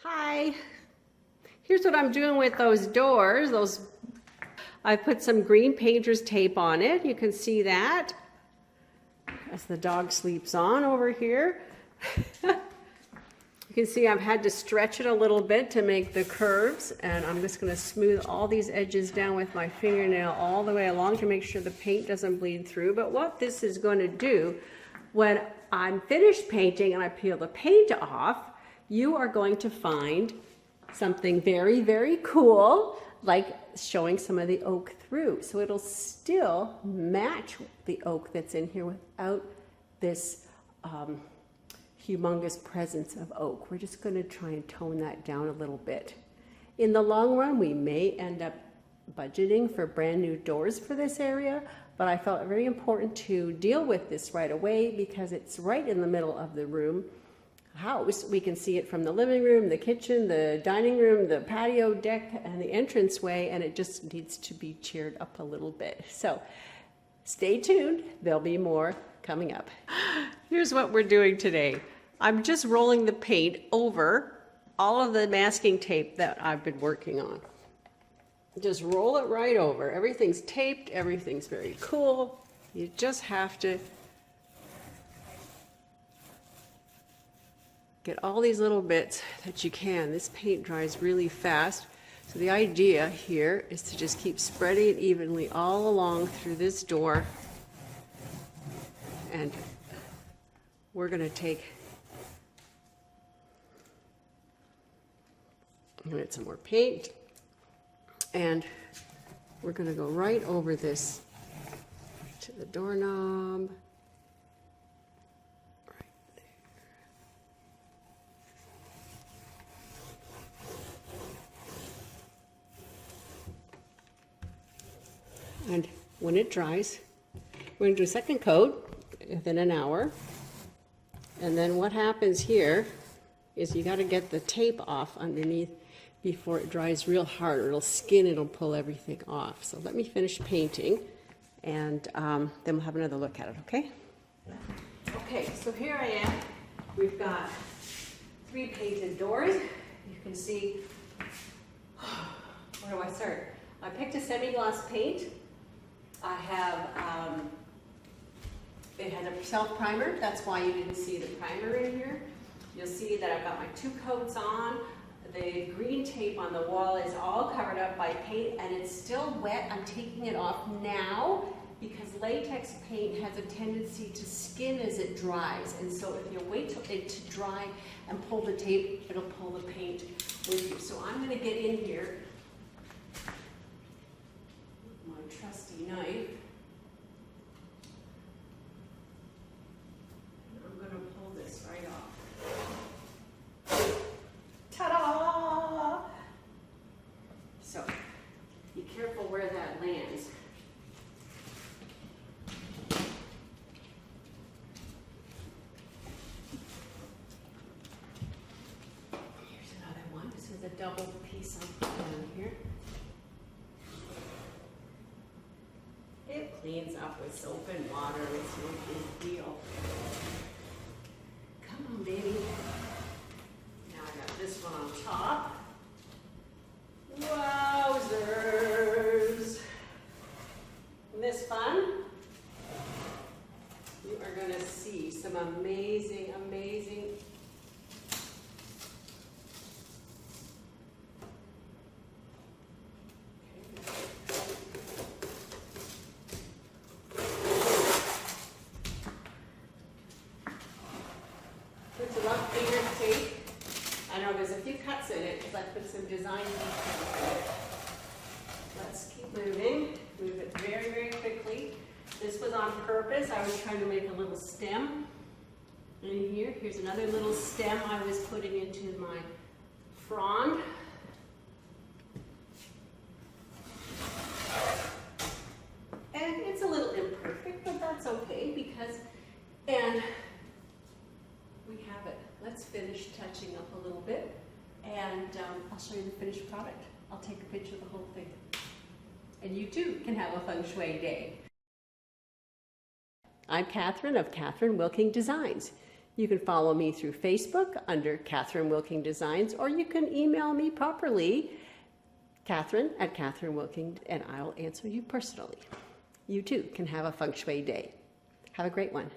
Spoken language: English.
Hi, here's what I'm doing with those doors. I put some green painter's tape on it. You can see that as the dog sleeps on over here. You can see I've had to stretch it a little bit to make the curves, and I'm just going to smooth all these edges down with my fingernail all the way along to make sure the paint doesn't bleed through. But what this is going to do, when I'm finished painting and I peel the paint off, you are going to find something very, very cool, like showing some of the oak through. So it'll still match the oak that's in here without this humongous presence of oak. We're just going to try and tone that down a little bit. In the long run, we may end up budgeting for brand new doors for this area, but I felt it very important to deal with this right away because it's right in the middle of the room. House. We can see it from the living room, the kitchen, the dining room, the patio deck, and the entranceway, and it just needs to be cheered up a little bit. So stay tuned. There'll be more coming up. Here's what we're doing today. I'm just rolling the paint over all of the masking tape that I've been working on. Just roll it right over. Everything's taped. Everything's very cool. You just have to get all these little bits that you can. This paint dries really fast. So the idea here is to just keep spreading it evenly all along through this door. And we're going to take, I'm going to get some more paint. And we're going to go right over this to the doorknob. And when it dries, we're going to do a second coat within an hour. And then what happens here is you got to get the tape off underneath before it dries real hard, or it'll skin, it'll pull everything off. So let me finish painting, and then we'll have another look at it, okay? Okay, so here I am. We've got 3 painted doors. You can see, where do I start? I picked a semi-gloss paint. I have, it has a self-primer. That's why you didn't see the primer in here. You'll see that I've got my 2 coats on. The green tape on the wall is all covered up by paint, and it's still wet. I'm taking it off now because latex paint has a tendency to skin as it dries. And so if you wait till it to dry and pull the tape, it'll pull the paint with you. So I'm going to get in here. My trusty knife. And I'm going to pull this right off. Ta-da! So, be careful where that lands. Here's another one. This is a double piece I'll put down here. It cleans up with soap and water. It's no big deal. Come on, baby. Now I got this one on top. Wowzers! Isn't this fun? You are going to see some amazing, amazing some design details in it. Let's keep moving. Move it very, very quickly. This was on purpose. I was trying to make a little stem in here. Here's another little stem I was putting into my frond. And it's a little imperfect, but that's okay because, and we have it. Let's finish touching up a little bit. And I'll show you the finished product. I'll take a picture of the whole thing. And you too can have a feng shui day. I'm Kathryn of Kathryn Wilking Designs. You can follow me through Facebook under Kathryn Wilking Designs, or you can email me properly, Kathryn@KathrynWilking, and I'll answer you personally. You too can have a feng shui day. Have a great one.